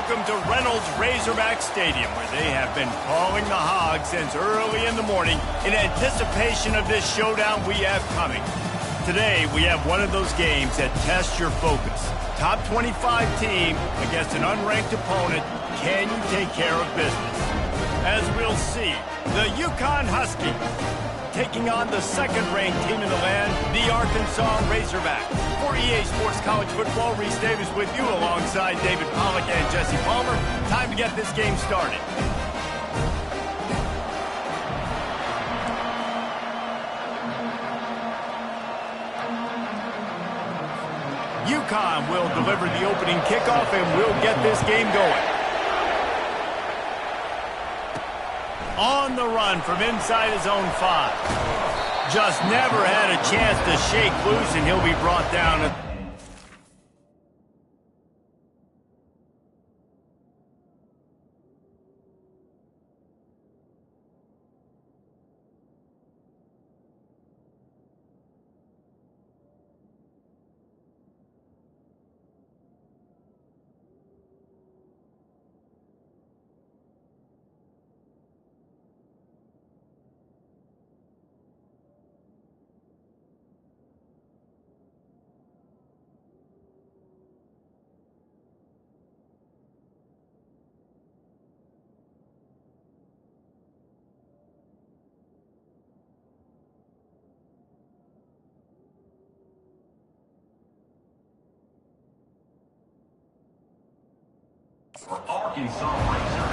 welcome to Reynolds Razorback Stadium, where they have been calling the Hogs since early in the morning in anticipation of this showdown we have coming. Today, we have one of those games that tests your focus. Top 25 team against an unranked opponent. Can you take care of business? As we'll see, the Ncaa Huskies taking on the second-ranked team in the land, the Arkansas Razorbacks. For EA Sports College Football, Reese Davis with you alongside David Pollack and Jesse Palmer. Time to get this game started. Ncaa will deliver the opening kickoff and will get this game going. On the run from inside his own 5. Just never had a chance to shake loose, and he'll be brought down.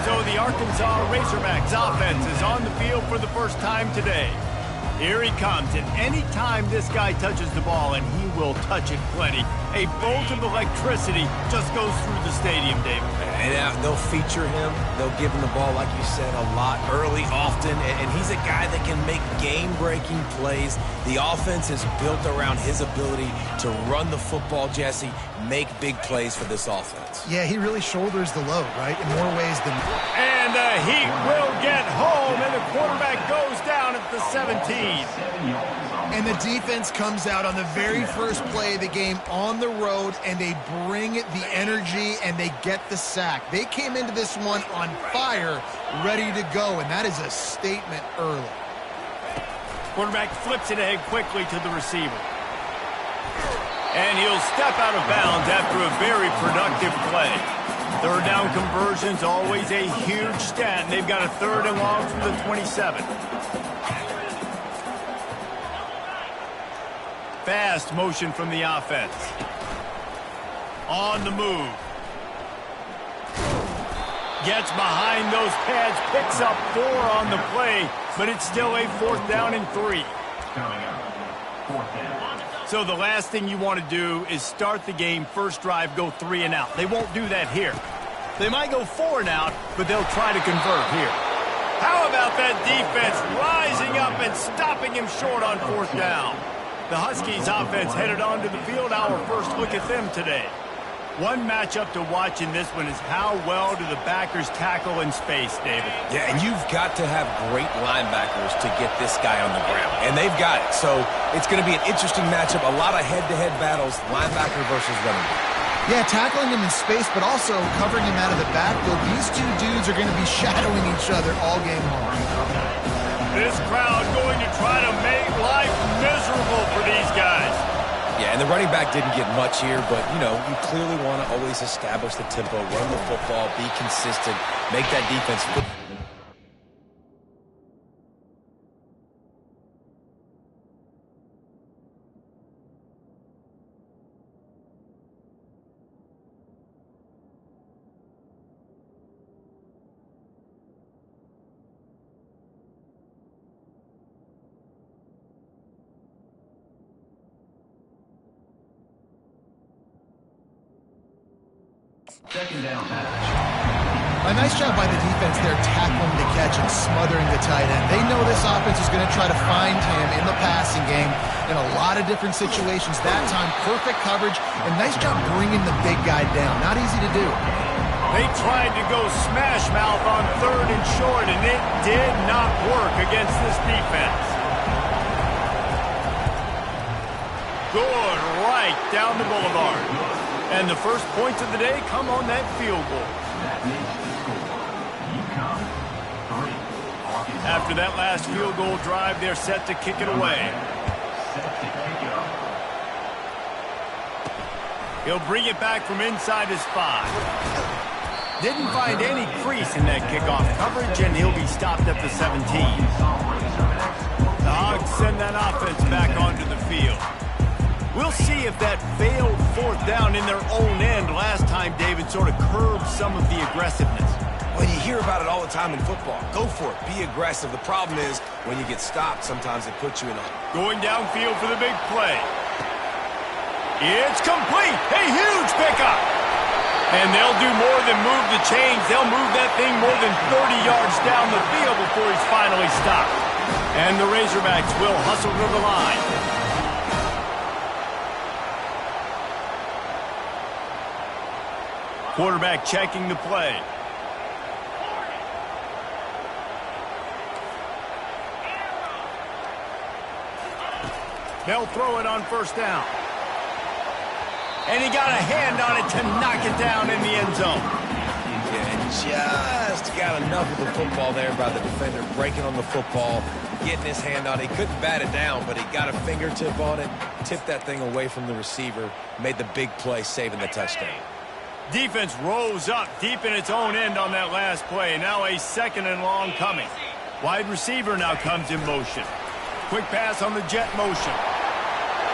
So the Arkansas Razorbacks offense is on the field for the first time today. Here he comes, and any time this guy touches the ball, and he will touch it plenty, a bolt of electricity just goes through the stadium, David. And they'll feature him. They'll give him the ball, like you said, a lot, early, often. And he's a guy that can make game-breaking plays. The offense is built around his ability to run the football, Jesse, make big plays for this offense. Yeah, he really shoulders the load, right, in more ways than... And the Heat will get home, and the quarterback goes down at the 17. And the defense comes out on the very first play of the game on the road, and they bring the energy, and they get the sack. They came into this one on fire, ready to go, and that is a statement early. Quarterback flips it ahead quickly to the receiver. And he'll step out of bounds after a very productive play. Third down conversion's always a huge stat, and they've got a 3rd and long from the 27. Fast motion from the offense. On the move. Gets behind those pads, picks up 4 on the play, but it's still a 4th down and 3. So the last thing you want to do is start the game, first drive, go 3 and out. They won't do that here. They might go 4 and out, but they'll try to convert here. How about that defense rising up and stopping him short on 4th down? The Huskies offense headed onto the field. Our first look at them today. One matchup to watch in this one is how well do the backers tackle in space, David. Yeah, and you've got to have great linebackers to get this guy on the ground. And they've got it. So it's going to be an interesting matchup. A lot of head-to-head battles, linebacker versus running back. Yeah, tackling him in space, but also covering him out of the backfield. These two dudes are going to be shadowing each other all game long. This crowd going to try to make life miserable for these guys. Yeah, and the running back didn't get much here, but, you know, you clearly want to always establish the tempo, run the football, be consistent, make that defense fit. Second down pass. A nice job by the defense there tackling the catch and smothering the tight end. They know this offense is going to try to find him in the passing game in a lot of different situations. That time, perfect coverage, and nice job bringing the big guy down. Not easy to do. They tried to go smash mouth on 3rd and short, and it did not work against this defense. Good right down the boulevard. And the first points of the day come on that field goal. After that last field goal drive, they're set to kick it away. He'll bring it back from inside his 5. Didn't find any crease in that kickoff coverage, and he'll be stopped at the 17. The Hogs send that offense back onto the field. We'll see if that failed fourth down in their own end last time, David, sort of curbed some of the aggressiveness. Well, you hear about it all the time in football. Go for it. Be aggressive. The problem is when you get stopped, sometimes it puts you in a... Going downfield for the big play. It's complete. A huge pickup. And they'll do more than move the chains. They'll move that thing more than 30 yards down the field before he's finally stopped. And the Razorbacks will hustle to the line. Quarterback checking the play. They'll throw it on first down. And he got a hand on it to knock it down in the end zone. Yeah, just got enough of the football there by the defender, breaking on the football, getting his hand on it. He couldn't bat it down, but he got a fingertip on it, tipped that thing away from the receiver, made the big play, saving the touchdown. Defense rose up deep in its own end on that last play. Now a 2nd and long coming. Wide receiver now comes in motion. Quick pass on the jet motion.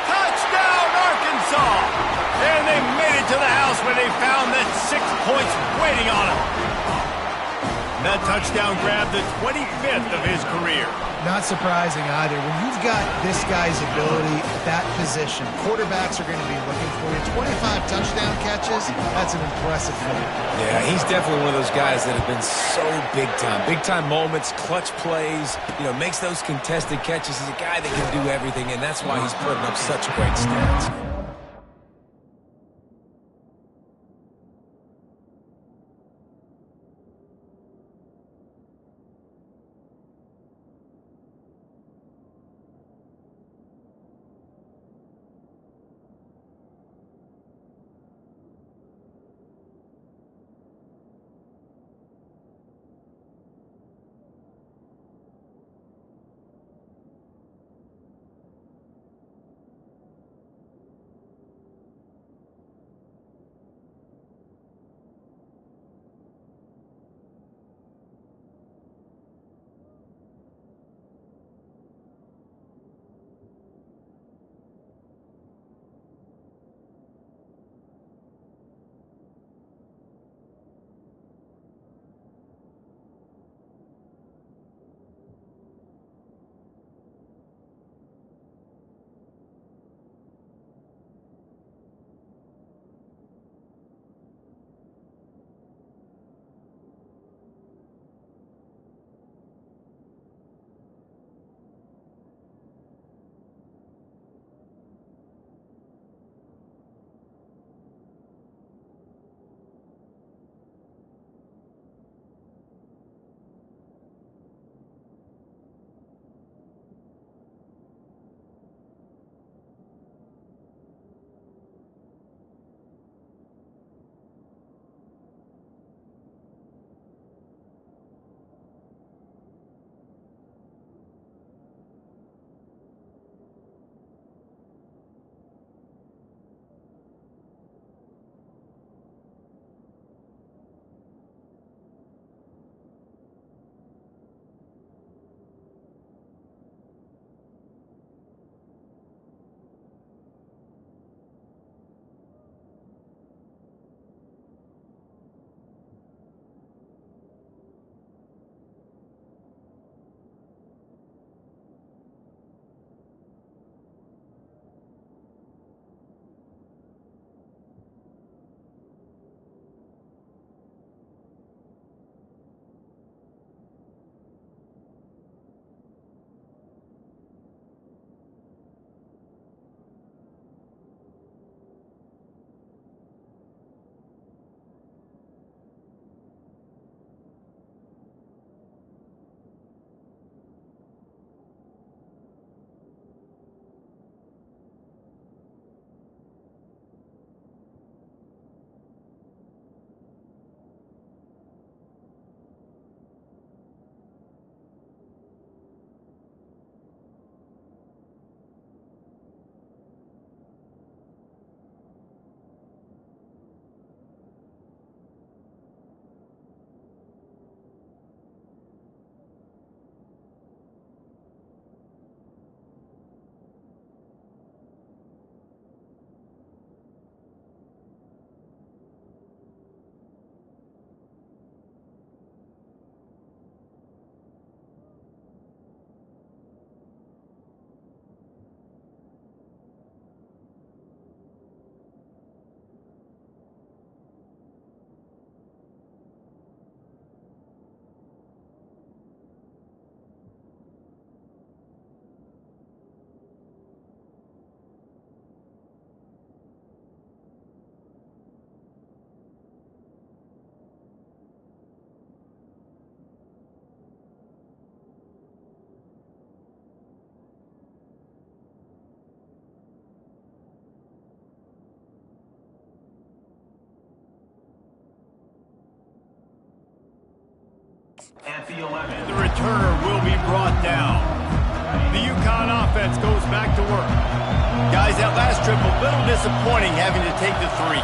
Touchdown, Arkansas! And they made it to the house where they found that 6 points waiting on them. That touchdown grabbed the 25th of his career. Not surprising either. When you've got this guy's ability at that position, quarterbacks are going to be looking for you. 25 touchdown catches, that's an impressive thing. Yeah, he's definitely one of those guys that have been so big time. Big time moments, clutch plays, makes those contested catches. He's a guy that can do everything, and that's why he's putting up such great stats. At the 11. The returner will be brought down. The Ncaa offense goes back to work. Guys, that last trip, a little disappointing having to take the 3.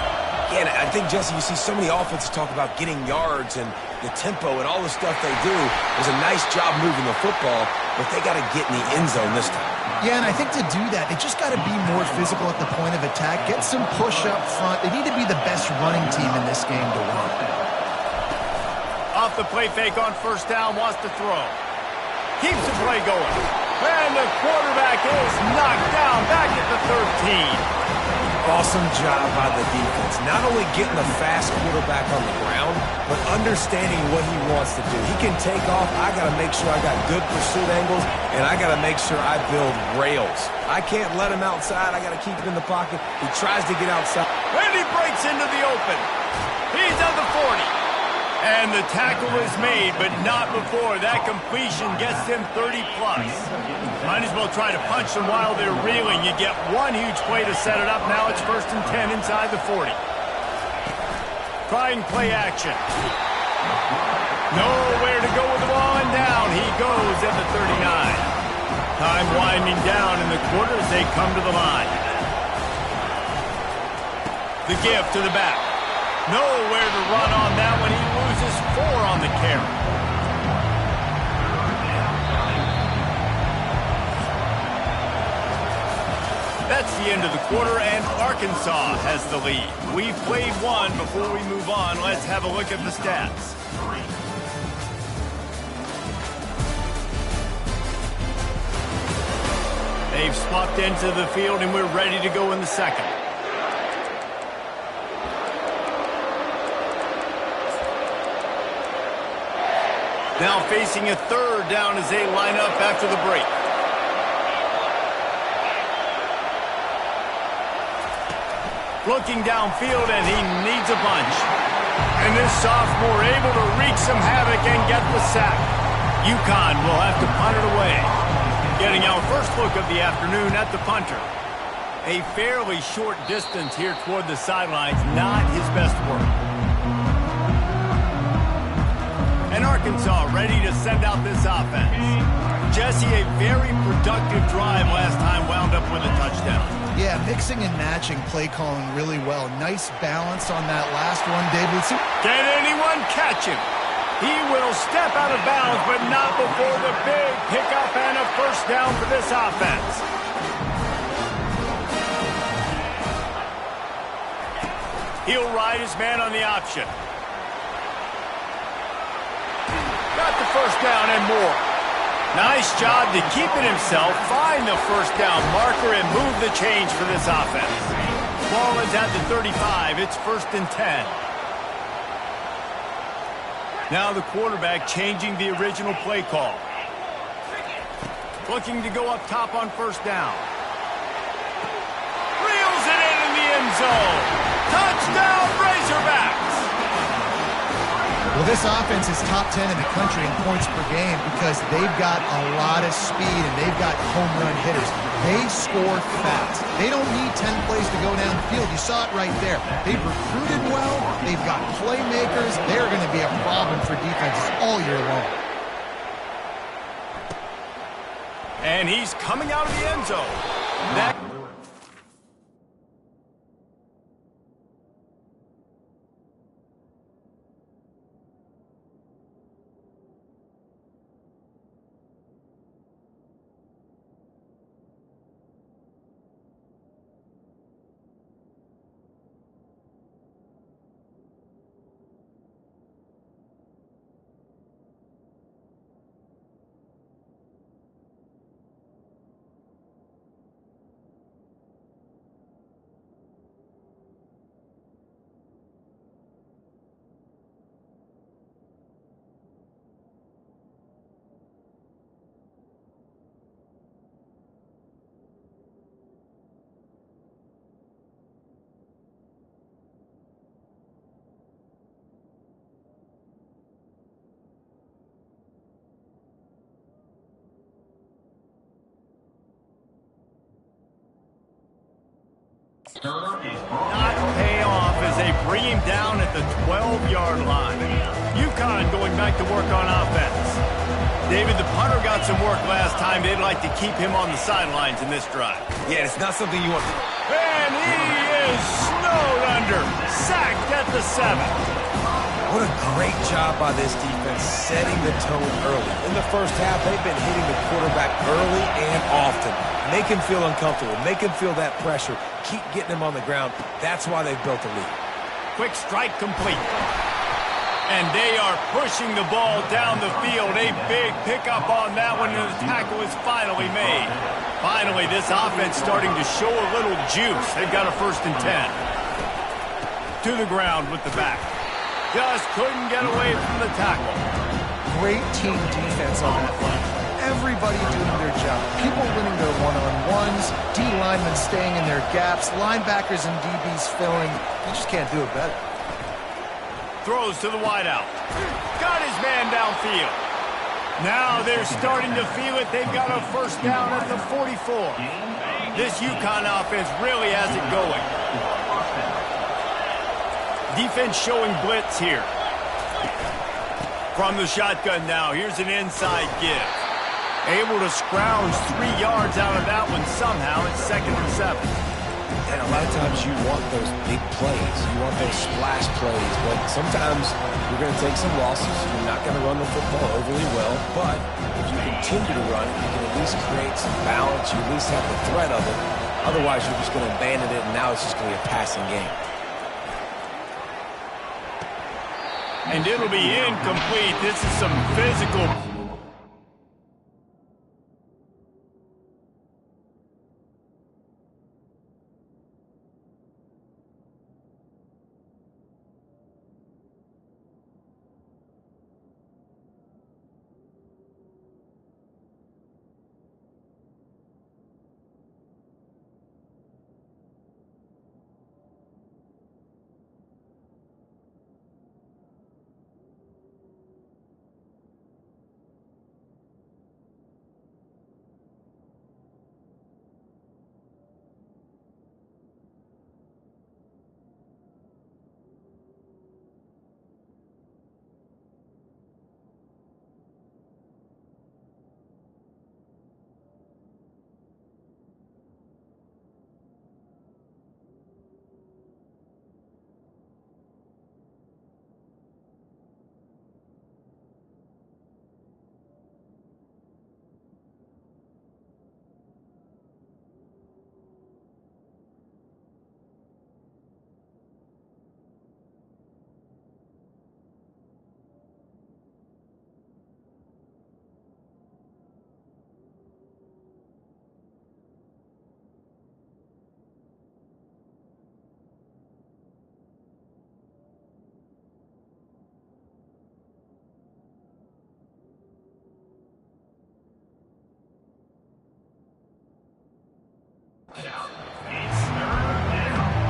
Yeah, and I think, Jesse, you see so many offenses talk about getting yards and the tempo and all the stuff they do. It was a nice job moving the football, but they got to get in the end zone this time. Yeah, and I think to do that, they just got to be more physical at the point of attack, get some push up front. They need to be the best running team in this game to win. Off the play fake on first down, wants to throw. Keeps the play going. And the quarterback is knocked down back at the 13. Awesome job by the defense. Not only getting the fast quarterback on the ground, but understanding what he wants to do. He can take off. I got to make sure I got good pursuit angles, and I got to make sure I build rails. I can't let him outside. I got to keep him in the pocket. He tries to get outside. And he breaks into the open. He's at the 40. And the tackle is made, but not before that completion gets him 30-plus. Might as well try to punch them while they're reeling. You get one huge play to set it up. Now it's 1st and 10 inside the 40. Trying play action. Nowhere to go with the ball, and down he goes at the 39. Time winding down in the quarter as they come to the line. The give to the back. Nowhere to run on that one. He loses 4 on the carry. That's the end of the quarter, and Arkansas has the lead. We've played one. Before we move on, let's have a look at the stats. They've swapped into the field, and we're ready to go in the second. Now facing a 3rd down as they line up after the break. Looking downfield, and he needs a bunch. And this sophomore able to wreak some havoc and get the sack. UConn will have to punt it away. Getting our first look of the afternoon at the punter. A fairly short distance here toward the sidelines, not his best work. And Arkansas ready to send out this offense. Jesse, a very productive drive last time, wound up with a touchdown. Yeah, mixing and matching play calling really well. Nice balance on that last one, David. Can anyone catch him? He will step out of bounds, but not before the big pickup and a 1st down for this offense. He'll ride his man on the option. Got the 1st down and more. Nice job to keep it himself, find the 1st down marker, and move the change for this offense. Ball is at the 35. It's 1st and 10. Now the quarterback changing the original play call. Looking to go up top on 1st down. Reels it in the end zone. Touchdown, Razorbacks! Well, this offense is top 10 in the country in points per game because they've got a lot of speed and they've got home run hitters. They score fast. They don't need 10 plays to go downfield. You saw it right there. They've recruited well. They've got playmakers. They're going to be a problem for defenses all year long. And he's coming out of the end zone. That not pay off as they bring him down at the 12-yard line. UConn going back to work on offense. David, the punter got some work last time. They'd like to keep him on the sidelines in this drive. Yeah, it's not something you want. And he is snowed under. Sacked at the 7. What a great job by this defense setting the tone early. In the first half, they've been hitting the quarterback early and often. Make him feel uncomfortable. Make him feel that pressure. Keep getting him on the ground. That's why they've built a lead. Quick strike complete. And they are pushing the ball down the field. A big pickup on that one, and the tackle is finally made. Finally, this offense starting to show a little juice. They've got a 1st and 10. To the ground with the back. Just couldn't get away from the tackle. Great team defense on that line. Everybody doing their job. People winning their one-on-ones, D linemen staying in their gaps, linebackers and DBs filling. You just can't do it better. Throws to the wideout. Got his man downfield. Now they're starting to feel it. They've got a 1st down at the 44. This UConn offense really has it going. Defense showing blitz here. From the shotgun now, here's an inside give. Able to scrounge 3 yards out of that one somehow. It's 2nd and 7. And a lot of times you want those big plays. You want those splash plays. But sometimes you're going to take some losses. You're not going to run the football overly well. But if you continue to run it, you can at least create some balance. You at least have the threat of it. Otherwise, you're just going to abandon it, and now it's just going to be a passing game. And it'll be incomplete. This is some physical.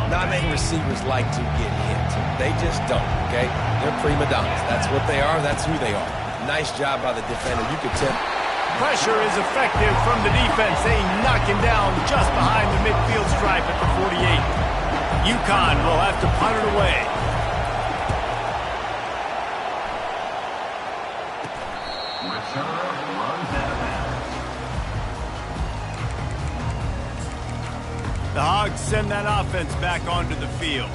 Not many receivers like to get hit. They just don't, okay? They're prima donnas. That's what they are. That's who they are. Nice job by the defender. You could tell. Pressure is effective from the defense. They knock him down just behind the midfield stripe at the 48. UConn will have to punt it away. The Hogs send that offense back onto the field.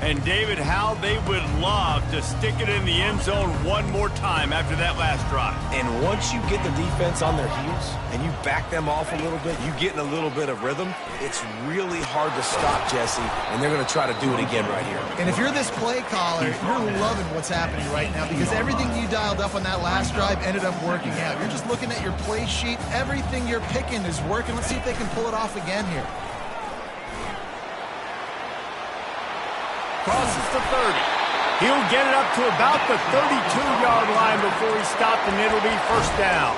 And David, how they would love to stick it in the end zone one more time after that last drive. And once you get the defense on their heels and you back them off a little bit, you get in a little bit of rhythm, it's really hard to stop, Jesse, and they're going to try to do it again right here. And if you're this play caller, you're loving what's happening right now because everything you dialed up on that last drive ended up working out. You're just looking at your play sheet. Everything you're picking is working. Let's see if they can pull it off again here. Crosses the 30. He'll get it up to about the 32-yard line before he's stopped, and it'll be 1st down.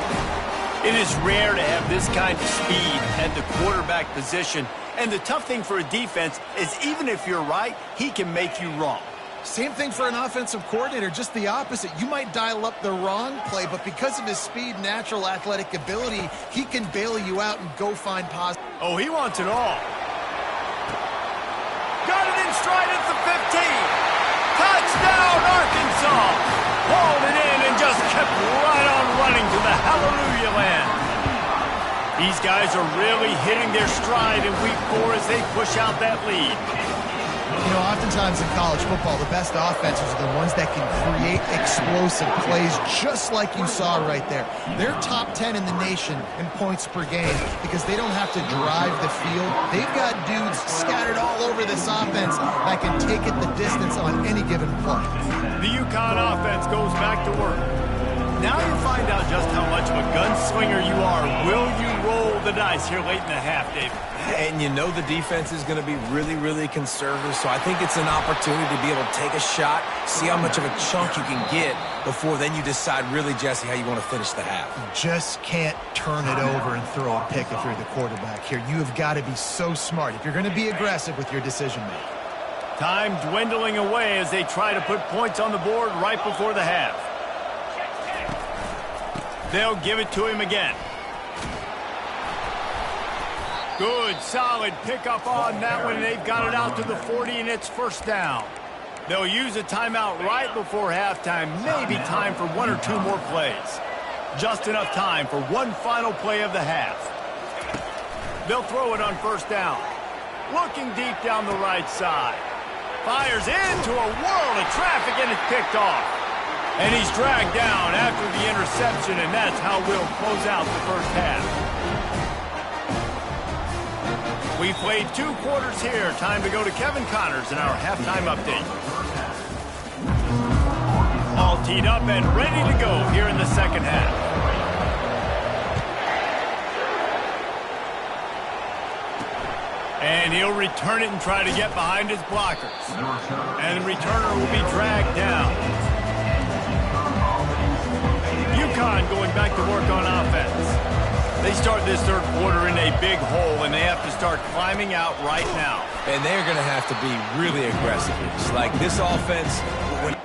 It is rare to have this kind of speed at the quarterback position, and the tough thing for a defense is even if you're right, he can make you wrong. Same thing for an offensive coordinator, just the opposite. You might dial up the wrong play, but because of his speed, natural athletic ability, he can bail you out and go find positive. Oh, he wants it all. Got it in stride at the 15. These guys are really hitting their stride in week 4 as they push out that lead. You know, oftentimes in college football, the best offenses are the ones that can create explosive plays just like you saw right there. They're top 10 in the nation in points per game because they don't have to drive the field. They've got dudes scattered all over this offense that can take it the distance on any given play. The UConn offense goes back to work. Now you find out just how much of a gunslinger you are. Will you roll the dice here late in the half, David? And you know the defense is going to be really, really conservative, so I think it's an opportunity to be able to take a shot, see how much of a chunk you can get before then you decide really, Jesse, how you want to finish the half. You just can't turn it over and throw a pick if you're the quarterback here. You have got to be so smart if you're going to be aggressive with your decision-making. Time dwindling away as they try to put points on the board right before the half. They'll give it to him again. Good, solid pickup on that one. They've got it out to the 40, and it's first down. They'll use a timeout right before halftime. Maybe time for 1 or 2 more plays. Just enough time for one final play of the half. They'll throw it on first down. Looking deep down the right side. Fires into a world of traffic, and it's picked off. And he's dragged down after the interception, and that's how we'll close out the first half. We've played 2 quarters here. Time to go to Kevin Connors in our halftime update. All teed up and ready to go here in the second half. And he'll return it and try to get behind his blockers. And the returner will be dragged down. UConn going back to work on offense. They start this third quarter in a big hole, and they have to start climbing out right now. And they're going to have to be really aggressive. It's like this offense, when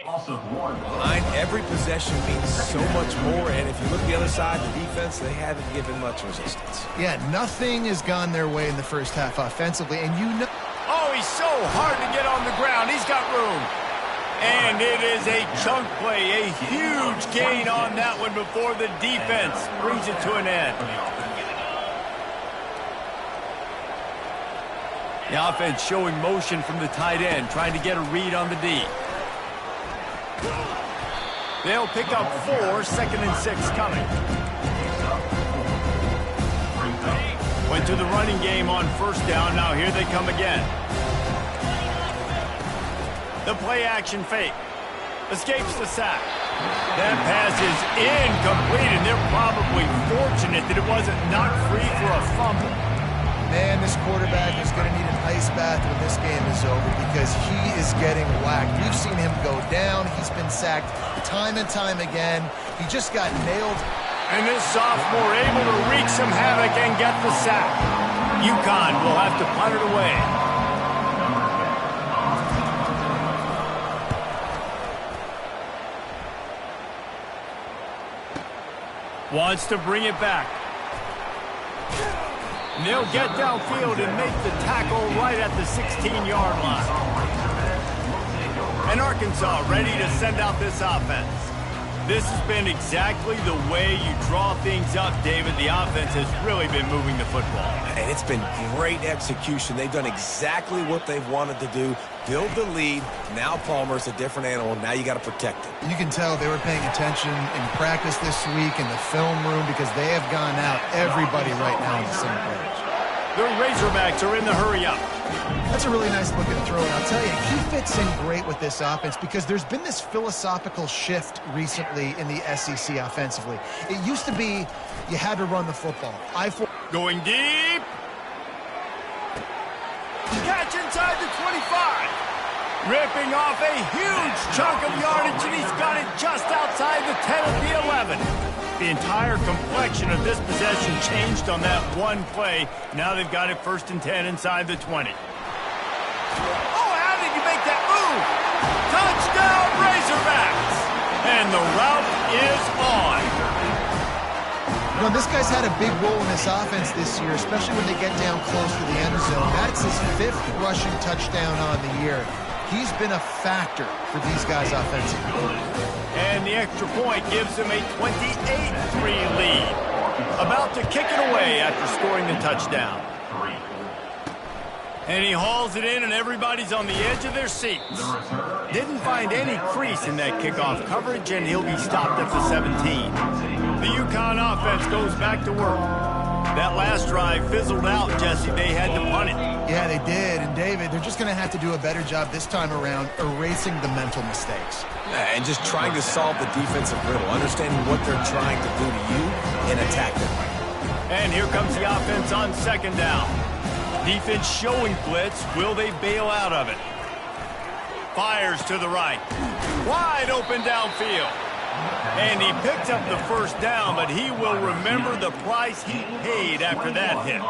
Behind every possession means so much more, and if you look at the other side, the defense, they haven't given much resistance. Yeah, nothing has gone their way in the first half offensively, and you know... Oh, he's so hard to get on the ground. He's got room. And it is a chunk play, a huge gain on that one before the defense brings it to an end. The offense showing motion from the tight end, trying to get a read on the D. They'll pick up 4, 2nd and 6 coming. Went to the running game on first down. Now here they come again. The play action fake. Escapes the sack. That pass is incomplete, and they're probably fortunate that it wasn't knocked free for a fumble. Man, this quarterback is going to need an ice bath when this game is over because he is getting whacked. We've seen him go down. He's been sacked time and time again. He just got nailed. And this sophomore able to wreak some havoc and get the sack. UConn will have to punt it away. Wants to bring it back. And they'll get downfield and make the tackle right at the 16-yard line. And Arkansas ready to send out this offense. This has been exactly the way you draw things up, David. The offense has really been moving the football. And it's been great execution. They've done exactly what they've wanted to do. Build the lead. Now Palmer's a different animal. Now you got to protect it. You can tell they were paying attention in practice this week in the film room because they have gone out everybody right now on the same page. The Razorbacks are in the hurry-up. That's a really nice looking throw, and I'll tell you, he fits in great with this offense because there's been this philosophical shift recently in the SEC offensively. It used to be you had to run the football. Going deep. Catch inside the 25. Ripping off a huge chunk of yardage, and he's got it just outside the 10 of the 11. The entire complexion of this possession changed on that one play. Now they've got it 1st and 10 inside the 20. Oh, how did you make that move? Touchdown, Razorbacks! And the route is on. You know, this guy's had a big role in this offense this year, especially when they get down close to the end zone. That's his 5th rushing touchdown on the year. He's been a factor for these guys offensively. And the extra point gives them a 28-3 lead. About to kick it away after scoring the touchdown. And he hauls it in, and everybody's on the edge of their seats. Didn't find any crease in that kickoff coverage, and he'll be stopped at the 17. The UConn offense goes back to work. That last drive fizzled out, Jesse. They had to punt it. Yeah, they did. And, David, they're just going to have to do a better job this time around erasing the mental mistakes. And just trying to solve the defensive riddle, understanding what they're trying to do to you and attack them. And here comes the offense on 2nd down. Defense showing blitz. Will they bail out of it? Fires to the right. Wide open downfield. And he picks up the 1st down, but he will remember the price he paid after that hit.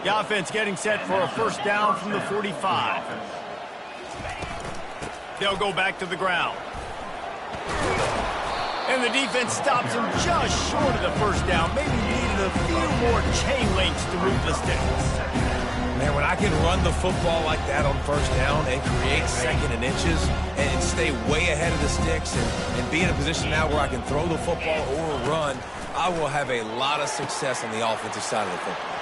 The offense getting set for a 1st down from the 45. They'll go back to the ground. And the defense stops him just short of the 1st down. Maybe needed a few more chain links to move the sticks. Man, when I can run the football like that on 1st down and create 2nd and inches and stay way ahead of the sticks and be in a position now where I can throw the football or run, I will have a lot of success on the offensive side of the football.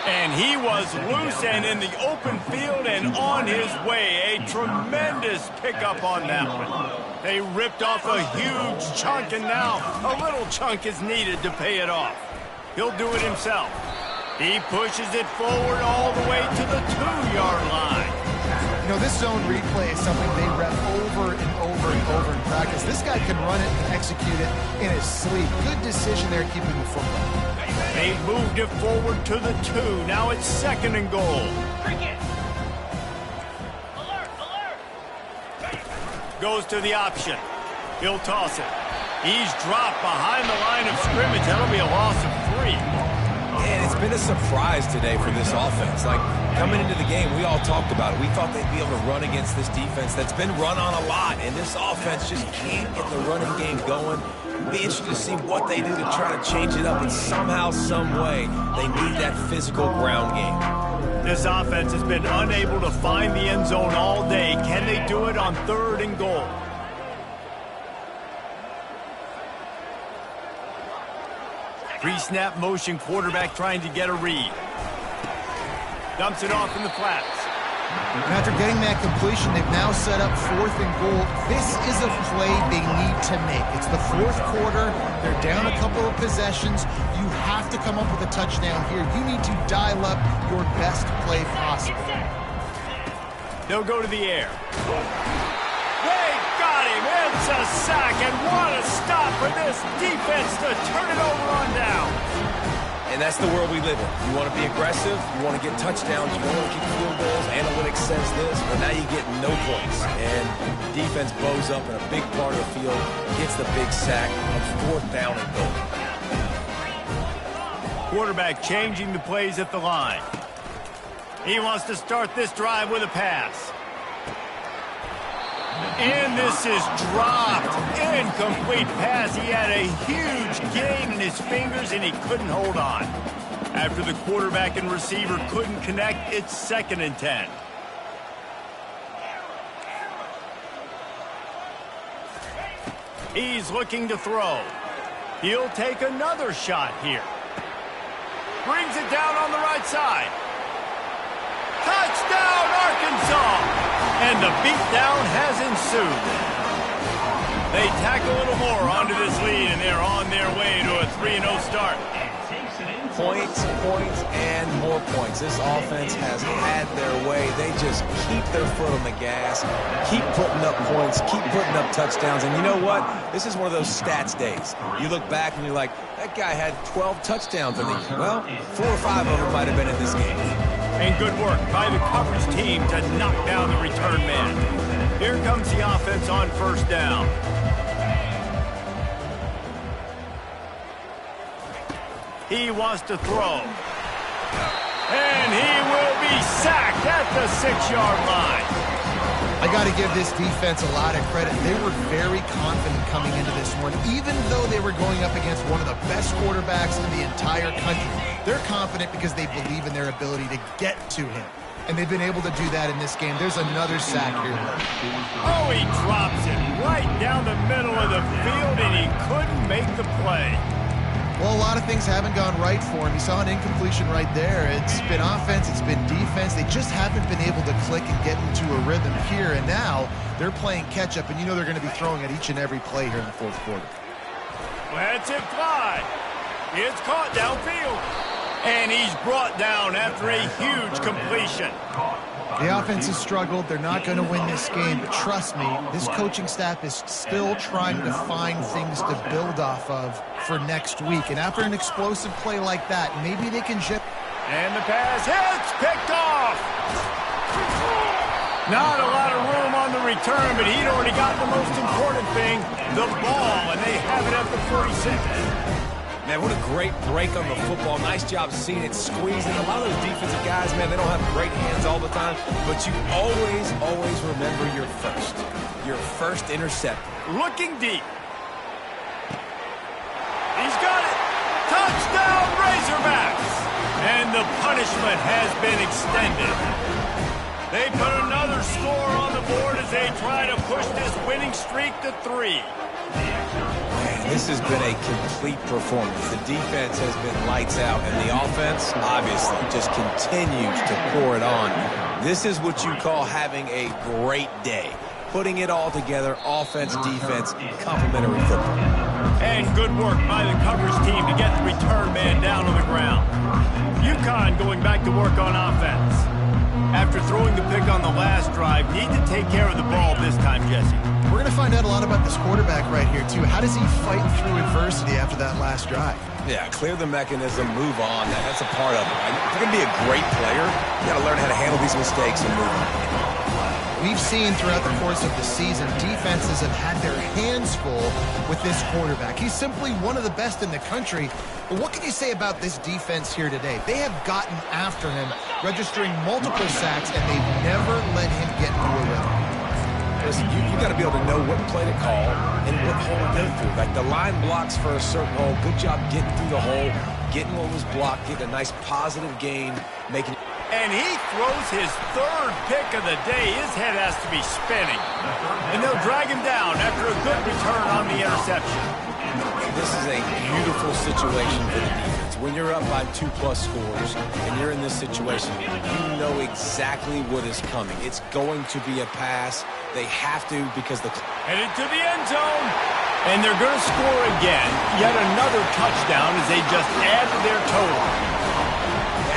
And he was loose and in the open field and on his way. A tremendous pickup on that one. They ripped off a huge chunk, and now a little chunk is needed to pay it off. He'll do it himself. He pushes it forward all the way to the 2-yard line. You know, this zone replay is something they rep over and over and over in practice. This guy can run it and execute it in his sleep. Good decision there keeping the football. They moved it forward to the 2. Now it's 2nd and goal. Goes to the option. He'll toss it. He's dropped behind the line of scrimmage. That'll be a loss of 3. And it's been a surprise today for this offense. Like, coming into the game, we all talked about it. We thought they'd be able to run against this defense that's been run on a lot, and this offense just can't get the running game going. It'll be interesting to see what they do to try to change it up, and somehow, some way, they need that physical ground game. This offense has been unable to find the end zone all day. Can they do it on 3rd and goal? Pre-snap motion, quarterback trying to get a read. Dumps it off in the flats. And after getting that completion, they've now set up 4th and goal. This is a play they need to make. It's the 4th quarter. They're down a couple of possessions. You have to come up with a touchdown here. You need to dial up your best play possible. They'll go to the air. They got him. It's a sack, and what a stop for this defense to turn it over on down. And that's the world we live in. You want to be aggressive, you want to get touchdowns, you want to kick field goals. Analytics says this, but now you get no points. And defense blows up in a big part of the field, gets the big sack on 4th down and goal. Quarterback changing the plays at the line. He wants to start this drive with a pass. And this is dropped. Incomplete pass. He had a huge gain in his fingers, and he couldn't hold on. After the quarterback and receiver couldn't connect, it's 2nd and 10. He's looking to throw. He'll take another shot here. Brings it down on the right side. Touchdown, Arkansas! And the beatdown has ensued. They tack a little more onto this lead, and they're on their way to a 3-0 start. Points, and more points. This offense has had their way. They just keep their foot on the gas, keep putting up points, keep putting up touchdowns. And you know what? This is one of those stats days. You look back and you're like, that guy had 12 touchdowns in the year. Well, 4 or 5 of them might have been in this game. And good work by the coverage team to knock down the return man. Here comes the offense on 1st down. He wants to throw. And he will be sacked at the 6-yard line. I got to give this defense a lot of credit. They were very confident coming into this one, even though they were going up against one of the best quarterbacks in the entire country. They're confident because they believe in their ability to get to him. And they've been able to do that in this game. There's another sack here. Oh, he drops it right down the middle of the field, and he couldn't make the play. Well, a lot of things haven't gone right for him. You saw an incompletion right there. It's been offense, it's been defense. They just haven't been able to click and get into a rhythm here. And now they're playing catch-up, and you know they're going to be throwing at each and every play here in the 4th quarter. Lets it fly. It's caught downfield. And he's brought down after a huge completion. The offense has struggled. They're not going to win this game. But trust me, this coaching staff is still trying to find things to build off of for next week. And after an explosive play like that, maybe they can chip. And the pass hits, picked off. Not a lot of room on the return, but he'd already got the most important thing, the ball, and they have it at the 46. Man, what a great break on the football. Nice job seeing it squeezing. A lot of those defensive guys, man, they don't have great hands all the time, but you always remember your first intercept. Looking deep. He's got it. Touchdown, Razorbacks. And the punishment has been extended. They put another score on the board as they try to push this winning streak to 3. Man, this has been a complete performance. The defense has been lights out, and the offense, obviously, just continues to pour it on. This is what you call having a great day. Putting it all together, offense, defense, complementary football. And good work by the coverage team to get the return man down on the ground. Ncaa going back to work on offense. After throwing the pick on the last drive, need to take care of the ball this time, Jesse. We're going to find out a lot about this quarterback right here, too. How does he fight through adversity after that last drive? Yeah, clear the mechanism, move on. That's a part of it. Right? If you're going to be a great player, you got to learn how to handle these mistakes and move on. We've seen throughout the course of the season, defenses have had their hands full with this quarterback. He's simply one of the best in the country. But what can you say about this defense here today? They have gotten after him, registering multiple sacks, and they've never let him get into a rhythm. Listen, you got to be able to know what play to call and what hole to go through. Like the line blocks for a certain hole. Good job getting through the hole, getting what was blocked, getting a nice positive gain, making. And he throws his third pick of the day. His head has to be spinning. And they'll drag him down after a good return on the interception. This is a beautiful situation for the defense. When you're up by 2+ scores and you're in this situation, you know exactly what is coming. It's going to be a pass. They have to because the... Headed to the end zone. And they're going to score again. Yet another touchdown as they just add to their total.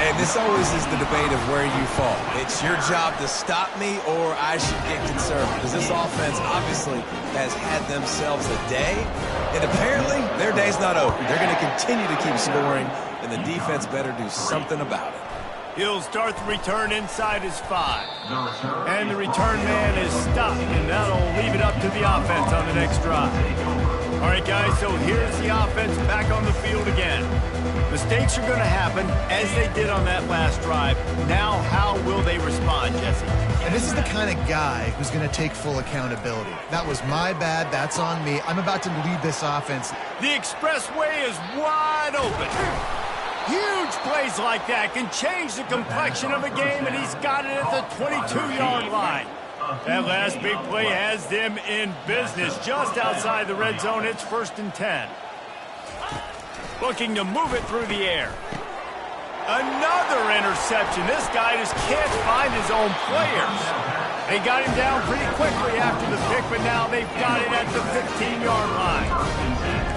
And this always is the debate of where you fall. It's your job to stop me or I should get concerned. Because this offense obviously has had themselves a day. And apparently their day's not over. They're going to continue to keep scoring. And the defense better do something about it. He'll start the return inside his 5. And the return man is stopped. And that'll leave it up to the offense on the next drive. All right, guys, so here's the offense back on the field again. Mistakes are going to happen, as they did on that last drive. Now, how will they respond, Jesse? And this is the kind of guy who's going to take full accountability. That was my bad. That's on me. I'm about to lead this offense. The expressway is wide open. Huge plays like that can change the complexion of a game, and he's got it at the 22-yard line. That last big play has them in business just outside the red zone. It's 1st and 10. Looking to move it through the air. Another interception. This guy just can't find his own players. They got him down pretty quickly after the pick, but now they've got it at the 15-yard line.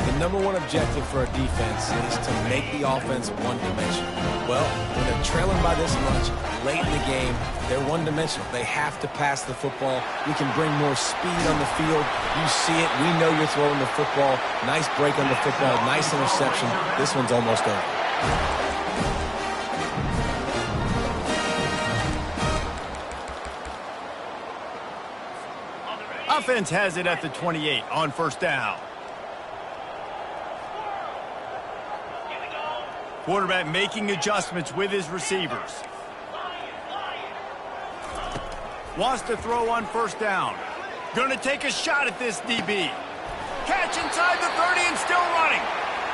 The number one objective for a defense is to make the offense one-dimensional. Well, when they're trailing by this much, late in the game, they're one-dimensional. They have to pass the football. We can bring more speed on the field. You see it. We know you're throwing the football. Nice break on the football. Nice interception. This one's almost over. Offense has it at the 28 on 1st down. Quarterback making adjustments with his receivers. Wants to throw on 1st down. Going to take a shot at this DB. Catch inside the 30 and still running.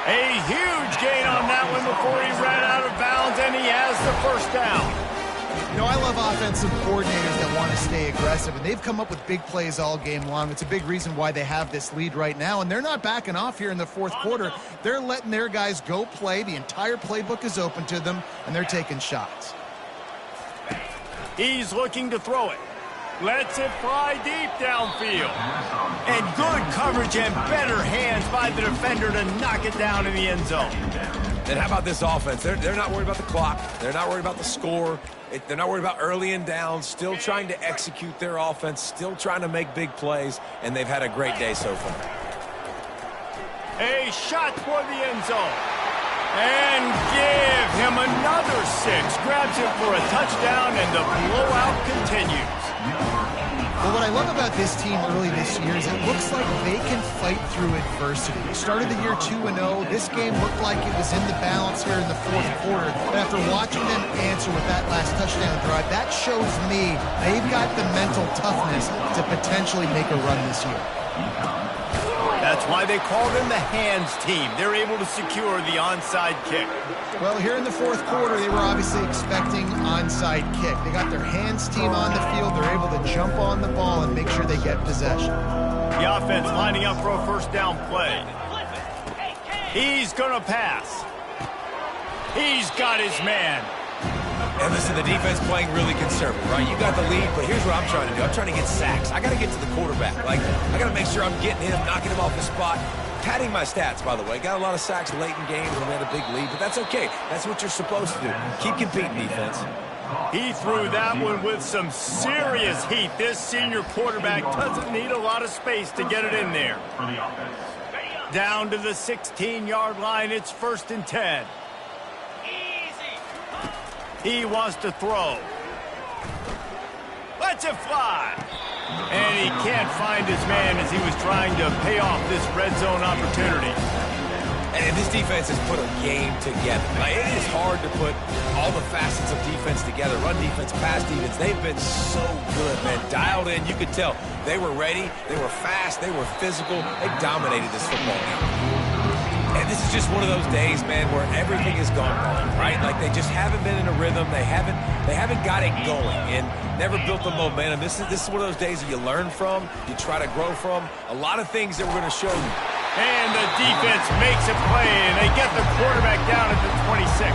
A huge gain on that one before he ran out of bounds, and he has the 1st down. You know, I love offensive coordinators that want to stay aggressive, and they've come up with big plays all game long. It's a big reason why they have this lead right now, and they're not backing off here in the 4th quarter. They're letting their guys go play. The entire playbook is open to them, and they're taking shots. He's looking to throw it. Lets it fly deep downfield. And good coverage and better hands by the defender to knock it down in the end zone. And how about this offense? They're not worried about the clock. They're not worried about the score. They're not worried about early and down. Still trying to execute their offense. Still trying to make big plays. And they've had a great day so far. A shot for the end zone. And give him another 6. Grabs it for a touchdown, and the blowout continues. Well, what I love about this team early this year is it looks like they can fight through adversity. They started the year 2-0. This game looked like it was in the balance here in the 4th quarter. But after watching them answer with that last touchdown drive, that shows me they've got the mental toughness to potentially make a run this year. That's why they call them the hands team. They're able to secure the onside kick. Well, here in the 4th quarter, they were obviously expecting onside kick. They got their hands team on the field. They're able to jump on the ball and make sure they get possession. The offense lining up for a 1st down play. He's going to pass. He's got his man. And listen, the defense playing really conservative, right? You got the lead, but here's what I'm trying to do. I'm trying to get sacks. I got to get to the quarterback. Like, I got to make sure I'm getting him, knocking him off the spot. Padding my stats, by the way. Got a lot of sacks late in games when we had a big lead, but that's okay. That's what you're supposed to do. Keep competing, defense. He threw that one with some serious heat. This senior quarterback doesn't need a lot of space to get it in there. Down to the 16-yard line. It's 1st and 10. He wants to throw. Lets it fly. And he can't find his man as he was trying to pay off this red zone opportunity. And this defense has put a game together. Like, it is hard to put all the facets of defense together. Run defense, pass defense. They've been so good, man. Dialed in. You could tell they were ready. They were fast. They were physical. They dominated this football game. And this is just one of those days, man, where everything has gone wrong, right? Like, they just haven't been in a rhythm. They haven't got it going and never built the momentum. This is one of those days that you learn from, you try to grow from. A lot of things that we're going to show you. And the defense makes a play, and they get the quarterback down at the 26.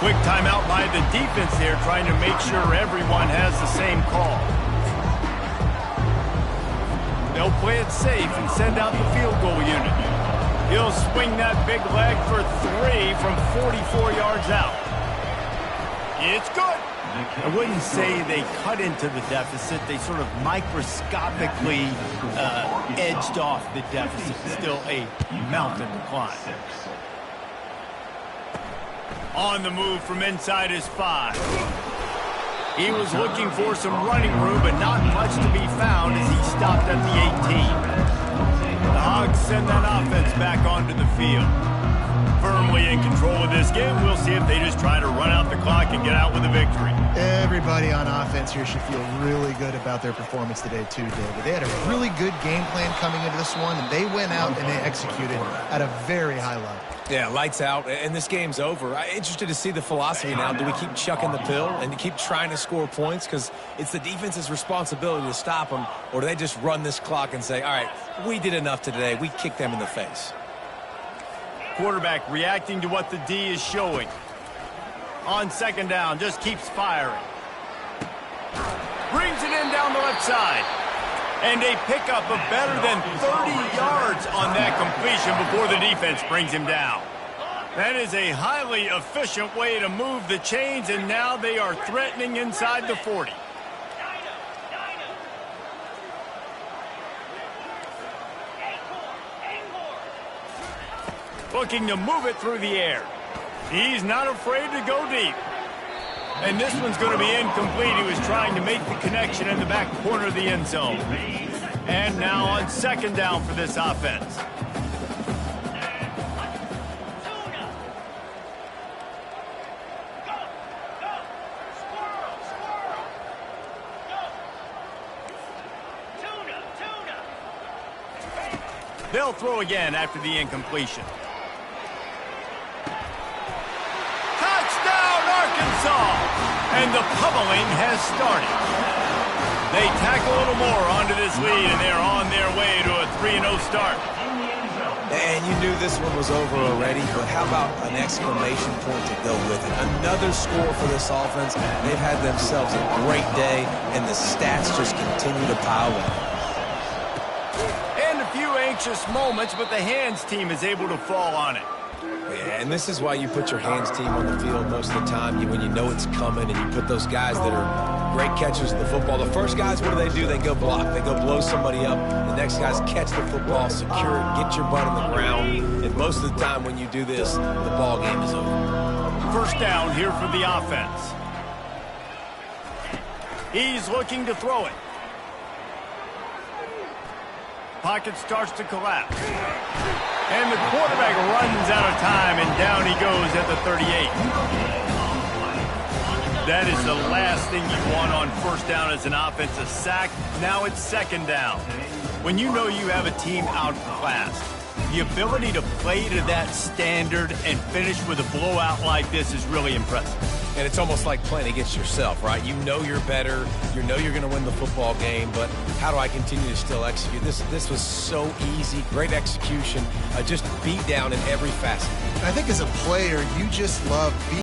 Quick timeout by the defense there, trying to make sure everyone has the same call. They'll play it safe and send out the field goal unit. He'll swing that big leg for 3 from 44 yards out. It's good. I wouldn't say they cut into the deficit. They sort of microscopically edged off the deficit. Still a mountain to climb. On the move from inside his 5. He was looking for some running room, but not much to be found as he stopped at the 18. The Hogs send that offense back onto the field. Firmly in control of this game. We'll see if they just try to run out the clock and get out with a victory. Everybody on offense here should feel really good about their performance today too, David. They had a really good game plan coming into this one, and they went out and they executed at a very high level. Yeah, lights out, and this game's over. I'm interested to see the philosophy now. Do we keep chucking the pill and keep trying to score points? Because it's the defense's responsibility to stop them, or do they just run this clock and say, all right, we did enough today. We kicked them in the face. Quarterback reacting to what the D is showing. On second down, just keeps firing. Brings it in down the left side. And they pick up a better than 30 yards on that completion before the defense brings him down. That is a highly efficient way to move the chains, and now they are threatening inside the 40. Looking to move it through the air. He's not afraid to go deep. And this one's going to be incomplete. He was trying to make the connection in the back corner of the end zone. And now on second down for this offense. They'll throw again after the incompletion. And the pummeling has started. They tack a little more onto this lead, and they're on their way to a 3-0 start. And you knew this one was over already, but how about an exclamation point to go with it? Another score for this offense. They've had themselves a great day, and the stats just continue to pile up. And a few anxious moments, but the hands team is able to fall on it. Yeah, and this is why you put your hands team on the field most of the time when you know it's coming, and you put those guys that are great catchers of the football. The first guys, what do? They go block. They go blow somebody up. The next guys catch the football, secure it, get your butt on the ground. And most of the time when you do this, the ball game is over. First down here for the offense. He's looking to throw it. Pocket starts to collapse. And the quarterback runs out of time, and down he goes at the 38. That is the last thing you want on first down as an offense, a sack. Now it's second down. When you know you have a team outclassed, the ability to play to that standard and finish with a blowout like this is really impressive. And it's almost like playing against yourself, right? You know you're better. You know you're going to win the football game, but how do I continue to still execute? This was so easy. Great execution. Just beat down in every facet. I think as a player, you just love being